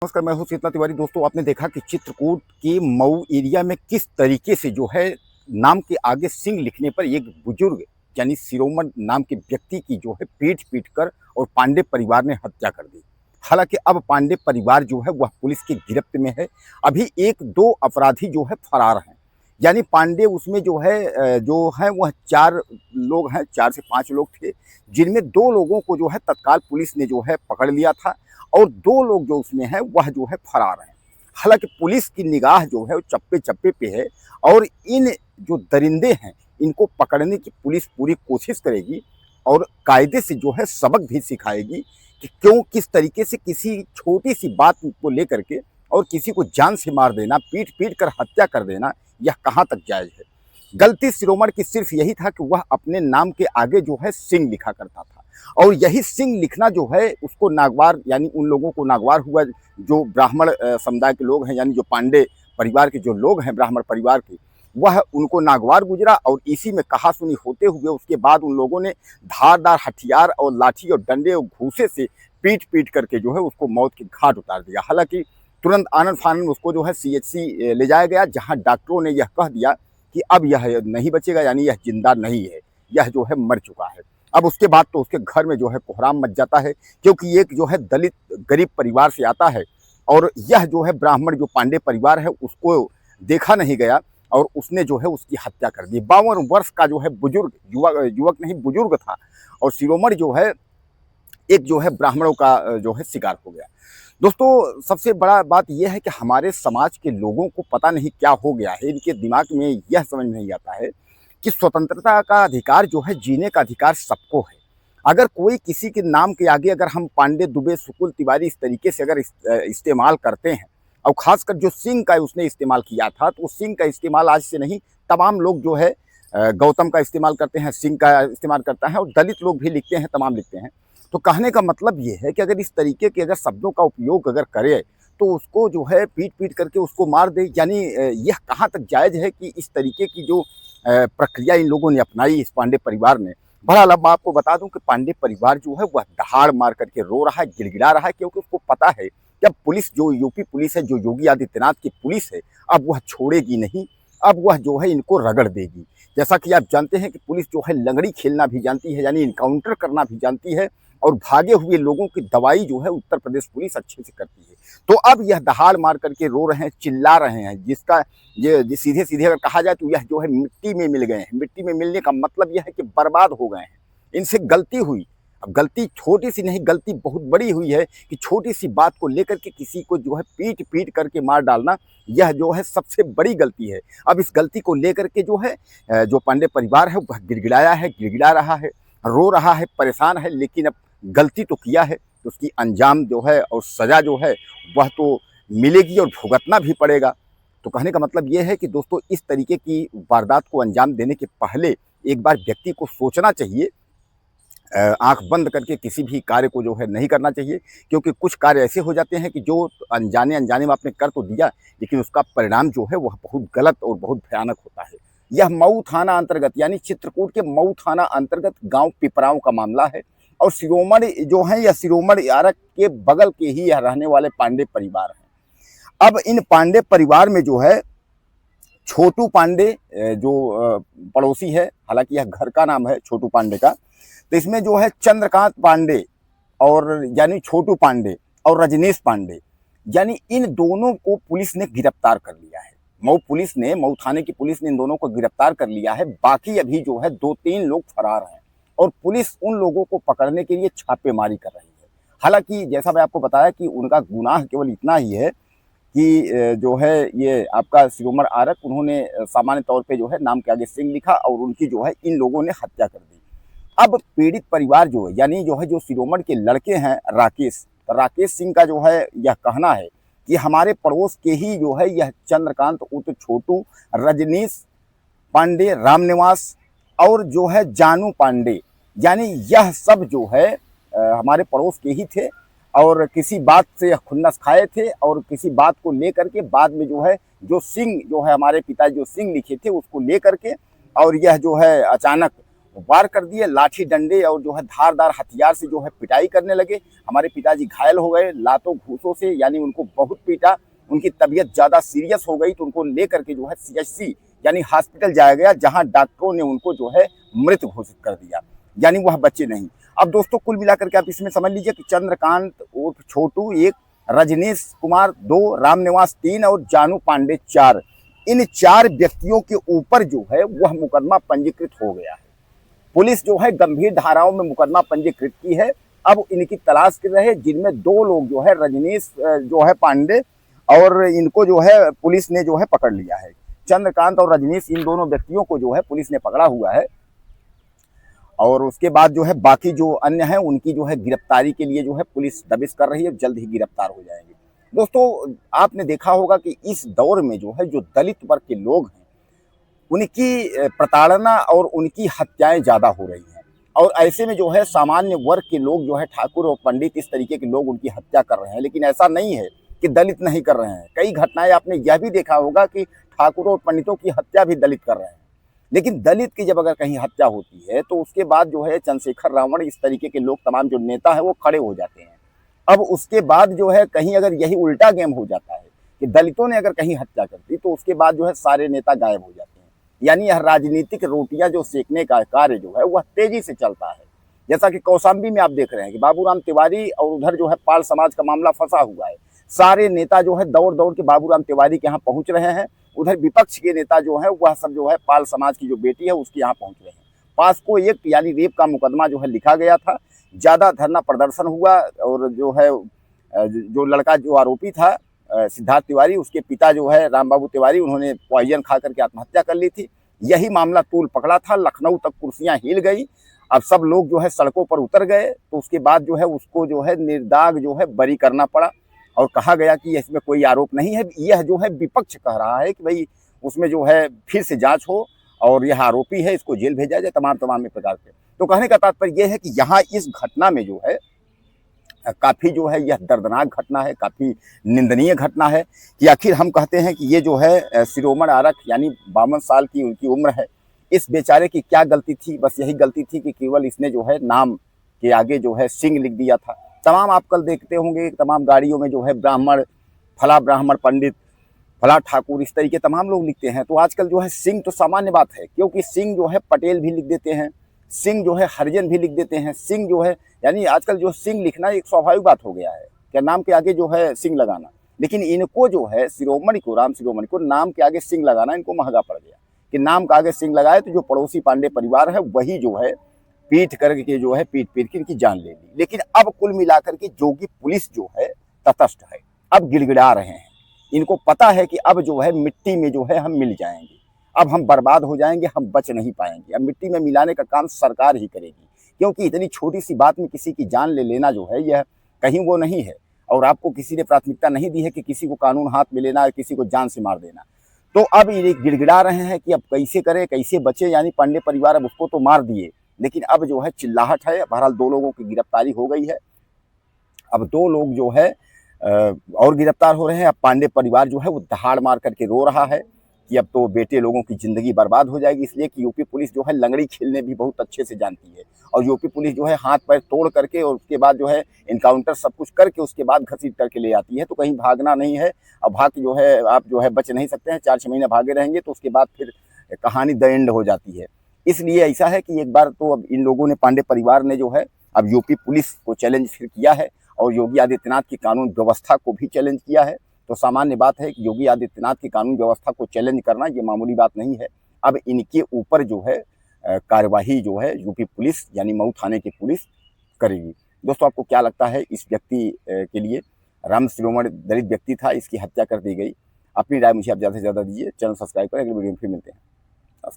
नमस्कार, मैं हूं शीतला तिवारी। दोस्तों, आपने देखा कि चित्रकूट के मऊ एरिया में किस तरीके से जो है नाम के आगे सिंह लिखने पर एक बुजुर्ग यानी शिरोमण नाम के व्यक्ति की जो है पीट कर और पांडे परिवार ने हत्या कर दी। हालांकि अब पांडे परिवार जो है वह पुलिस की गिरफ्त में है। अभी एक दो अपराधी जो है फरार हैं, यानी पांडे उसमें जो है वह 4 लोग हैं, 4 से 5 लोग थे, जिनमें 2 लोगों को जो है तत्काल पुलिस ने जो है पकड़ लिया था और 2 लोग जो उसमें हैं वह जो है फरार हैं। हालांकि पुलिस की निगाह जो है वो चप्पे-चप्पे पे है और इन जो दरिंदे हैं इनको पकड़ने की पुलिस पूरी कोशिश करेगी और कायदे से जो है सबक भी सिखाएगी कि क्यों किस तरीके से किसी छोटी-सी बात को लेकर के और किसी को जान से मार देना, पीट-पीट कर हत्या कर देना, यह कहाँ तक जायज़ है। गलती शिरोमण की सिर्फ यही था कि वह अपने नाम के आगे जो है सिंह लिखा करता था और यही सिंह लिखना जो है उसको नागवार यानी उन लोगों को नागवार हुआ जो ब्राह्मण समुदाय के लोग हैं, यानी जो पांडे परिवार के जो लोग हैं ब्राह्मण परिवार के, वह उनको नागवार गुजरा और इसी में कहासुनी होते हुए उसके बाद उन लोगों ने धारदार हथियार और लाठी और डंडे और घूसे से पीट करके जो है उसको मौत के घाट उतार दिया। हालांकि तुरंत आनन फानन उसको जो है CHC ले जाया गया, जहां डॉक्टरों ने यह कह दिया कि अब यह नहीं बचेगा, यानी यह जिंदा नहीं है, यह जो है मर चुका है। अब उसके बाद तो उसके घर में जो है कोहराम मच जाता है, क्योंकि एक जो है दलित गरीब परिवार से आता है और यह जो है ब्राह्मण जो पांडे परिवार है उसको देखा नहीं गया और उसने जो है उसकी हत्या कर दी। 52 वर्ष का जो है बुजुर्ग, युवक नहीं बुजुर्ग था और शिरोमणि जो है एक जो है ब्राह्मणों का जो है शिकार हो गया। दोस्तों, सबसे बड़ा बात यह है कि हमारे समाज के लोगों को पता नहीं क्या हो गया है, इनके दिमाग में यह समझ नहीं आता है कि स्वतंत्रता का अधिकार जो है, जीने का अधिकार सबको है। अगर कोई किसी के नाम के आगे अगर हम पांडे, दुबे, शुक्ल, तिवारी इस तरीके से अगर इस्तेमाल करते हैं और ख़ासकर जो सिंह का उसने इस्तेमाल किया था, तो सिंह का इस्तेमाल आज से नहीं, तमाम लोग जो है गौतम का इस्तेमाल करते हैं, सिंह का इस्तेमाल करता है और दलित लोग भी लिखते हैं, तमाम लिखते हैं। तो कहने का मतलब ये है कि अगर इस तरीके के अगर शब्दों का उपयोग अगर करे तो उसको जो है पीट करके उसको मार दे, यानी यह कहाँ तक जायज़ है कि इस तरीके की जो प्रक्रिया इन लोगों ने अपनाई इस पांडे परिवार ने। बहरहाल अब मैं आपको बता दूं कि पांडे परिवार जो है वह दहाड़ मार करके रो रहा है, गिड़गिड़ा रहा है, क्योंकि उसको पता है कि अब पुलिस जो यूपी पुलिस है, जो योगी आदित्यनाथ की पुलिस है, अब वह छोड़ेगी नहीं, अब वह जो है इनको रगड़ देगी। जैसा कि आप जानते हैं कि पुलिस जो है लंगड़ी खेलना भी जानती है, यानी इनकाउंटर करना भी जानती है और भागे हुए लोगों की दवाई जो है उत्तर प्रदेश पुलिस अच्छे से करती है। तो अब यह दहाड़ मार करके रो रहे हैं, चिल्ला रहे हैं, जिसका ये सीधे-सीधे अगर कहा जाए तो यह जो है मिट्टी में मिल गए हैं। मिट्टी में मिलने का मतलब यह है कि बर्बाद हो गए हैं। इनसे गलती हुई, अब गलती छोटी-सी नहीं, गलती बहुत बड़ी हुई है कि छोटी-सी बात को लेकर के किसी को जो है पीट करके मार डालना, यह जो है सबसे बड़ी गलती है। अब इस गलती को लेकर के जो है जो पांडे परिवार है वह गिड़गिड़ाया है, गिड़गिड़ा रहा है, रो रहा है, परेशान है, लेकिन अब गलती तो किया है तो उसकी अंजाम जो है और सज़ा जो है वह तो मिलेगी और भुगतना भी पड़ेगा। तो कहने का मतलब ये है कि दोस्तों, इस तरीके की वारदात को अंजाम देने के पहले एक बार व्यक्ति को सोचना चाहिए, आँख बंद करके किसी भी कार्य को जो है नहीं करना चाहिए, क्योंकि कुछ कार्य ऐसे हो जाते हैं कि जो अनजाने में आपने कर तो दिया, लेकिन उसका परिणाम जो है वह बहुत गलत और बहुत भयानक होता है। यह मऊ थाना अंतर्गत यानी चित्रकूट के मऊ थाना अंतर्गत गाँव पिपराव का मामला है और शिरोमणि जो है यह शिरोमणि आरक के बगल के ही यह रहने वाले पांडे परिवार हैं। अब इन पांडे परिवार में जो है छोटू पांडे जो पड़ोसी है, हालांकि यह घर का नाम है छोटू पांडे का, तो इसमें जो है चंद्रकांत पांडे और यानी छोटू पांडे और रजनीश पांडे, यानी इन दोनों को पुलिस ने गिरफ्तार कर लिया है। मऊ थाने की पुलिस ने इन दोनों को गिरफ्तार कर लिया है। बाकी अभी जो है 2-3 लोग फरार हैं और पुलिस उन लोगों को पकड़ने के लिए छापेमारी कर रही है। हालांकि जैसा मैं आपको बताया कि उनका गुनाह केवल इतना ही है कि जो है ये आपका शिरोमणि आरक, उन्होंने सामान्य तौर पे जो है नाम के आगे सिंह लिखा और उनकी जो है इन लोगों ने हत्या कर दी। अब पीड़ित परिवार जो है यानी जो शिरोमणि के लड़के हैं राकेश सिंह का जो है यह कहना है कि हमारे पड़ोस के ही जो है यह चंद्रकांत उर्फ छोटू, रजनीश पांडे, रामनिवास और जो है जानू पांडे, यानी यह सब जो है हमारे पड़ोस के ही थे और किसी बात से खुन्नस खाए थे और किसी बात को लेकर के बाद में जो है जो सिंह जो है हमारे पिता जो सिंह लिखे थे उसको लेकर के और यह जो है अचानक वार कर दिए, लाठी डंडे और जो है धारदार हथियार से जो है पिटाई करने लगे। हमारे पिताजी घायल हो गए लातों घूसों से, यानी उनको बहुत पीटा। उनकी तबीयत ज़्यादा सीरियस हो गई तो उनको लेकर के जो है CHC यानी हॉस्पिटल जाया गया, जहां डॉक्टरों ने उनको जो है मृत घोषित कर दिया, यानी वह बचे नहीं। अब दोस्तों कुल मिलाकर के आप इसमें समझ लीजिए कि चंद्रकांत उर्फ छोटू 1, रजनीश कुमार 2, रामनिवास 3 और जानू पांडे 4, इन 4 व्यक्तियों के ऊपर जो है वह मुकदमा पंजीकृत हो गया है। पुलिस जो है गंभीर धाराओं में मुकदमा पंजीकृत की है। अब इनकी तलाश कर रहे हैं, जिनमें 2 लोग जो है रजनीश जो है पांडे, और इनको जो है पुलिस ने जो है पकड़ लिया है। चंद्रकांत और रजनीश, इन दोनों व्यक्तियों को जो है पुलिस ने पकड़ा हुआ है। और उसके बाद जो है बाकी जो अन्य हैं उनकी जो है गिरफ्तारी के लिए जो है पुलिस दबिश कर रही है, जल्द ही गिरफ्तार हो जाएंगे। दोस्तों आपने देखा होगा कि इस दौर में जो है जो दलित वर्ग के लोग हैं उनकी प्रताड़ना और उनकी हत्याएं ज़्यादा हो रही हैं, और ऐसे में जो है सामान्य वर्ग के लोग जो है ठाकुर और पंडित इस तरीके के लोग उनकी हत्या कर रहे हैं। लेकिन ऐसा नहीं है कि दलित नहीं कर रहे हैं। कई घटनाएं आपने यह भी देखा होगा कि ठाकुरों और पंडितों की हत्या भी दलित कर रहे हैं। लेकिन दलित की जब अगर कहीं हत्या होती है तो उसके बाद जो है चंद्रशेखर रावण इस तरीके के लोग, तमाम जो नेता है वो खड़े हो जाते हैं। अब उसके बाद जो है कहीं अगर यही उल्टा गेम हो जाता है कि दलितों ने अगर कहीं हत्या कर दी तो उसके बाद जो है सारे नेता गायब हो जाते हैं। यानी यह राजनीतिक रोटियां जो सेकने का कार्य जो है वह तेजी से चलता है। जैसा कि कौशाम्बी में आप देख रहे हैं कि बाबूराम तिवारी और उधर जो है पाल समाज का मामला फंसा हुआ है। सारे नेता जो है दौड़ दौड़ के बाबूराम तिवारी के यहाँ पहुंच रहे हैं। उधर विपक्ष के नेता जो है वह सब जो है पाल समाज की जो बेटी है उसके यहाँ पहुंच रहे हैं। पास्को एक्ट यानी रेप का मुकदमा जो है लिखा गया था। ज़्यादा धरना प्रदर्शन हुआ और जो है जो लड़का जो आरोपी था सिद्धार्थ तिवारी, उसके पिता जो है रामबाबू तिवारी, उन्होंने पॉइजन खा करके आत्महत्या कर ली थी। यही मामला तूल पकड़ा था, लखनऊ तक कुर्सियां हिल गई। अब सब लोग जो है सड़कों पर उतर गए, तो उसके बाद जो है उसको जो है निर्दाग जो है बरी करना पड़ा और कहा गया कि इसमें कोई आरोप नहीं है। यह जो है विपक्ष कह रहा है कि भाई उसमें जो है फिर से जांच हो और यह आरोपी है, इसको जेल भेजा जाए, तमाम प्रकार के। तो कहने का तात्पर्य यह है कि यहाँ इस घटना में जो है काफ़ी जो है यह दर्दनाक घटना है, काफ़ी निंदनीय घटना है कि आखिर हम कहते हैं कि ये जो है शिरोमण आरक यानी 52 साल की उनकी उम्र है, इस बेचारे की क्या गलती थी? बस यही गलती थी कि केवल इसने जो है नाम के आगे जो है सिंह लिख दिया था। तमाम आप कल देखते होंगे तमाम गाड़ियों में जो है ब्राह्मण, फला ब्राह्मण पंडित, फला ठाकुर, इस तरीके तमाम लोग लिखते हैं। तो आजकल जो है सिंह तो सामान्य बात है, क्योंकि सिंह जो है पटेल भी लिख देते हैं, सिंह जो है हरिजन भी लिख देते हैं, सिंह जो है यानी आजकल जो सिंह लिखना एक स्वाभाविक बात हो गया है, क्या नाम के आगे जो है सिंह लगाना। लेकिन इनको जो है शिरोमणि को, राम शिरोमणि को नाम के आगे सिंह लगाना इनको महंगा पड़ गया कि नाम के आगे सिंह लगाए तो जो पड़ोसी पांडे परिवार है वही जो है पीट करके जो है पीट के इनकी जान ले ली। लेकिन अब कुल मिलाकर के जोगी पुलिस जो है तटस्थ है, अब गिड़गिड़ा रहे हैं। इनको पता है कि अब जो है मिट्टी में जो है हम मिल जाएंगे, अब हम बर्बाद हो जाएंगे, हम बच नहीं पाएंगे। अब मिट्टी में मिलाने का काम सरकार ही करेगी, क्योंकि इतनी छोटी सी बात में किसी की जान ले लेना जो है यह कहीं वो नहीं है। और आपको किसी ने प्राथमिकता नहीं दी है कि किसी को कानून हाथ में लेना है, किसी को जान से मार देना। तो अब ये गिड़गिड़ा रहे हैं कि अब कैसे करें, कैसे बचे। यानी पांडे परिवार अब उसको तो मार दिए, लेकिन अब जो है चिल्लाहट है। बहरहाल 2 लोगों की गिरफ्तारी हो गई है, अब 2 लोग जो है और गिरफ्तार हो रहे हैं। अब पांडे परिवार जो है वो दहाड़ मार करके रो रहा है कि अब तो बेटे लोगों की ज़िंदगी बर्बाद हो जाएगी। इसलिए कि यूपी पुलिस जो है लंगड़ी खेलने भी बहुत अच्छे से जानती है, और यूपी पुलिस जो है हाथ पैर तोड़ करके और उसके बाद जो है इनकाउंटर सब कुछ करके उसके बाद घसीट करके ले आती है। तो कहीं भागना नहीं है, अब भाग जो है आप जो है बच नहीं सकते हैं। 4-6 महीने भागे रहेंगे तो उसके बाद फिर कहानी द एंड हो जाती है। इसलिए ऐसा है कि एक बार तो अब इन लोगों ने, पांडे परिवार ने जो है अब यूपी पुलिस को चैलेंज फिर किया है और योगी आदित्यनाथ की कानून व्यवस्था को भी चैलेंज किया है। तो सामान्य बात है कि योगी आदित्यनाथ की कानून व्यवस्था को चैलेंज करना ये मामूली बात नहीं है। अब इनके ऊपर जो है कार्यवाही जो है यूपी पुलिस यानी मऊ थाने की पुलिस करेगी। दोस्तों आपको क्या लगता है इस व्यक्ति के लिए? राम शिरोमणि दलित व्यक्ति था, इसकी हत्या कर दी गई। अपनी राय मुझे आप ज़्यादा से ज़्यादा दीजिए। चैनल सब्सक्राइब करें, अगले वीडियो में फिर मिलते हैं।